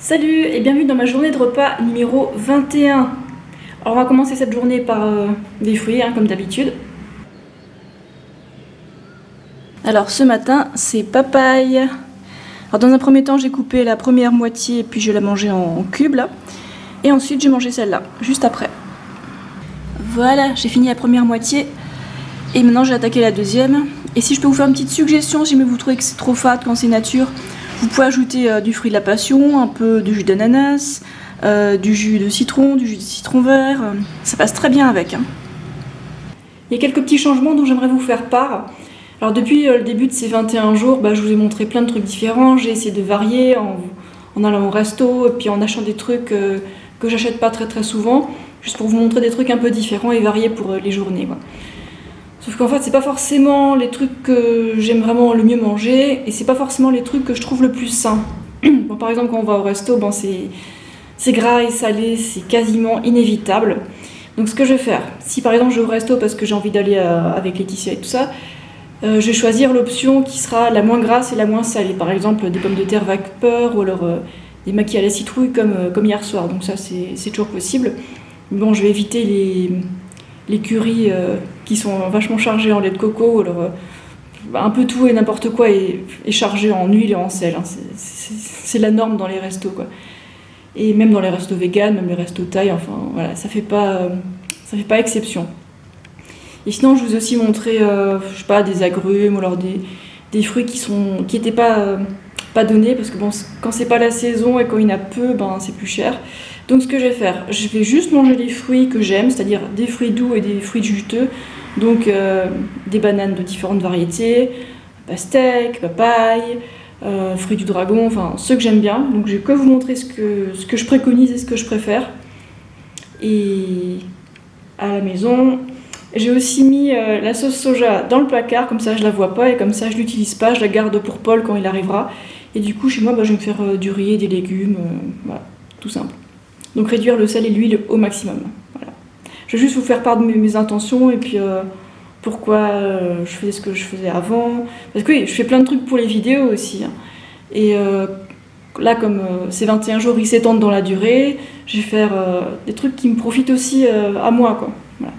Salut et bienvenue dans ma journée de repas numéro 21. Alors on va commencer cette journée par des fruits, comme d'habitude. Alors ce matin c'est papaye. Alors dans un premier temps j'ai coupé la première moitié et puis je l'ai mangée en cubes là. Et ensuite j'ai mangé celle-là, juste après. Voilà, j'ai fini la première moitié. Et maintenant j'ai attaqué la deuxième. Et si je peux vous faire une petite suggestion, si vous trouvez que c'est trop fade quand c'est nature, vous pouvez ajouter du fruit de la passion, un peu de jus d'ananas, du jus de citron, du jus de citron vert. Ça passe très bien avec. Il y a quelques petits changements dont j'aimerais vous faire part. Alors depuis le début de ces 21 jours, je vous ai montré plein de trucs différents. J'ai essayé de varier en allant au resto et puis en achetant des trucs que j'achète pas très souvent, juste pour vous montrer des trucs un peu différents et variés pour les journées. Sauf qu'en fait, c'est pas forcément les trucs que j'aime vraiment le mieux manger et c'est pas forcément les trucs que je trouve le plus sains. Bon, par exemple, quand on va au resto, c'est gras et salé, c'est quasiment inévitable. Donc, ce que je vais faire, si par exemple je vais au resto parce que j'ai envie d'aller avec Laetitia et tout ça, je vais choisir l'option qui sera la moins grasse et la moins salée. Par exemple, des pommes de terre vapeur ou alors des maquis à la citrouille comme hier soir. Donc, ça, c'est toujours possible. Bon, je vais éviter les currys qui sont vachement chargés en lait de coco, ou alors un peu tout et n'importe quoi est chargé en huile et en sel. C'est la norme dans les restos, quoi. Et même dans les restos véganes, même les restos thaï, enfin voilà, ça fait pas exception. Et sinon, je vous ai aussi montré, je sais pas, des agrumes ou alors des fruits qui étaient pas donnés, parce que bon, quand c'est pas la saison et quand il y en a peu, c'est plus cher. Donc ce que je vais faire, je vais juste manger les fruits que j'aime, c'est-à-dire des fruits doux et des fruits juteux. Donc des bananes de différentes variétés, pastèques, papaye, fruits du dragon, enfin ceux que j'aime bien. Donc je vais que vous montrer ce que je préconise et ce que je préfère. Et à la maison, j'ai aussi mis la sauce soja dans le placard, comme ça je la vois pas et comme ça je l'utilise pas, je la garde pour Paul quand il arrivera. Et du coup chez moi je vais me faire du riz, des légumes, voilà, tout simple. Donc réduire le sel et l'huile au maximum. Voilà. Je vais juste vous faire part de mes intentions et puis pourquoi je faisais ce que je faisais avant. Parce que oui, je fais plein de trucs pour les vidéos aussi. Et là, comme ces 21 jours, ils s'étendent dans la durée, je vais faire des trucs qui me profitent aussi à moi, quoi. Voilà.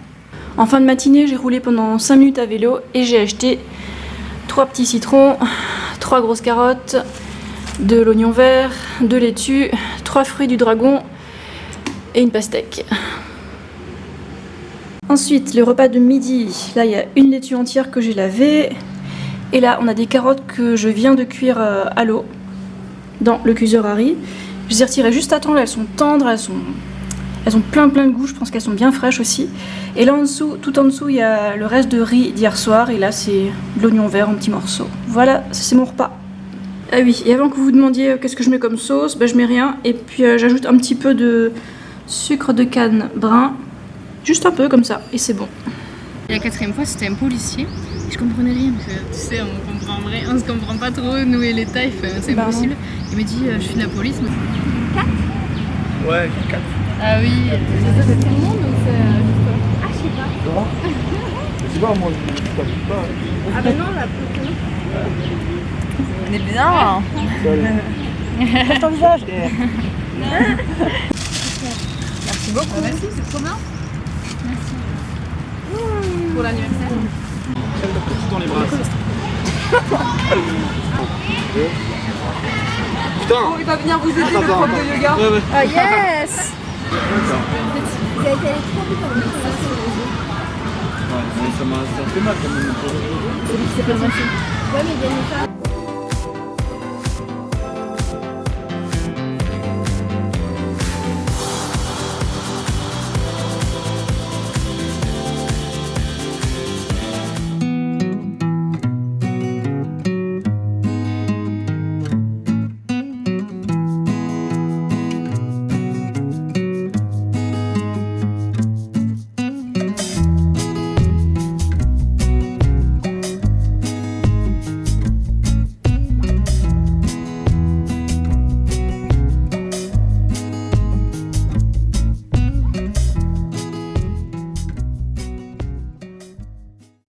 En fin de matinée, j'ai roulé pendant 5 minutes à vélo et j'ai acheté 3 petits citrons, 3 grosses carottes, de l'oignon vert, 2 laitues, 3 fruits du dragon et une pastèque. Ensuite, le repas de midi. Là, il y a une laitue entière que j'ai lavée. Et là, on a des carottes que je viens de cuire à l'eau dans le cuiseur à riz. Je les ai retirées juste à temps. Là, elles sont tendres, elles ont plein de goût. Je pense qu'elles sont bien fraîches aussi. Et là, en dessous, tout en dessous, il y a le reste de riz d'hier soir. Et là, c'est de l'oignon vert en petits morceaux. Voilà, ça c'est mon repas. Ah oui, et avant que vous vous demandiez qu'est-ce que je mets comme sauce, je mets rien. Et puis j'ajoute un petit peu de sucre de canne brun. Juste un peu comme ça, et c'est bon. Et la quatrième fois, c'était un policier. Je comprenais rien, parce que tu sais, on se comprend pas trop, nous et les tailles, c'est impossible. Il m'a dit, je suis de la police. 4 ? Ouais, 4. Ah oui. C'est tout le monde ou c'est juste toi ? Ah, je sais pas. Comment ? Je sais pas, moi, je t'habite pas. Ah bah non, la prochaine. On est bien. Cache ton visage. Merci beaucoup. Merci, c'est trop bien. Merci. Pour l'anniversaire. Dans les bras. Putain. Oh, il va venir vous aider, le prof de yoga. Ouais. Ah yes. Vous avez été allé trop vite en fait. Ouais, ça fait mal quand même. C'est lui qui s'est pas passé. Ouais, mais il y a une femme.